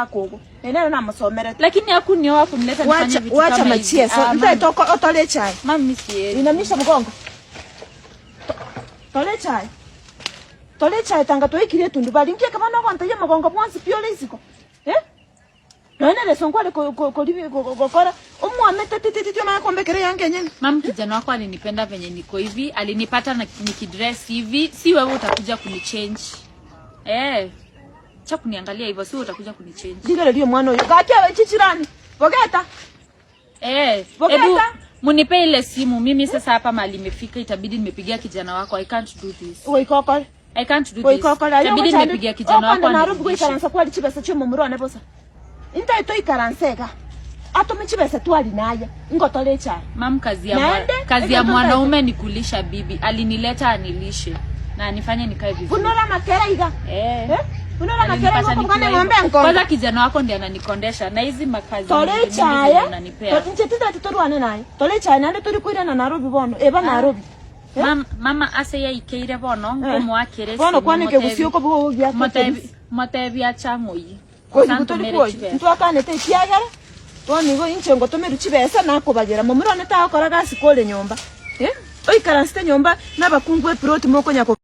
Akogo. Nene na masomere. Lakini hakunioa wako mleta nifanye vitu kama hivi. Wacha machieso. Ndio otole chai. Mami siye. Inamisha mgongo. Tole chai. Tole chai tanga toikirie tundu bali ngiye kama no kwanta ye mgongo mwanzi pio leziko. Nene le sonkwa kokora. Umwame tete mama kombekere yange nyenye. Mami kijana wako alinipenda venye niko hivi, alinipata nikidress hivi, si wewe utakuja kunichange. Cha kuniangalia hivyo si utakuja kunichange. Ndile ndio mwana huyo. Gakia wewe chichirani. Bogeta. Ebu munipe ile simu. Mimi sasa hapa mali nimefika, itabidi nimepigia kijana wako. I can't do this. Wewe kokole. I can't do this. Itabidi nimepigia kijana wako. Kwa Nairobi kwa ikaransa kwa lichibesa cyo mumuro ne bosa. Inta ito ikaransega. Ato michibesa tu alinaya. Ngotole chai. Mam, kazi ya mwanaume ni kulisha bibi. Alinileta anilishe na anifanye nikae vizuri. Unora makera iga. Unora makera ngombe ngombe nko. Kwanza kijana wako ndiye ananikondesha na hizi makazi tole chai ananipea. Nchetiza tutoruane naye. Tole chai nande turi kuira na Nairobi bono. Eba Nairobi. Mama ase ya ikeire bono ngomo akere. Bono kwanike gusioko bwo bya. Motebi achangoyi. Ntu akanete kiagara. Woni go inche ngo tomeru chibesa nakubagera mu murone ta akora gasi kole nyomba. Oikara nste nyomba n'abakungu e plot moko nyako.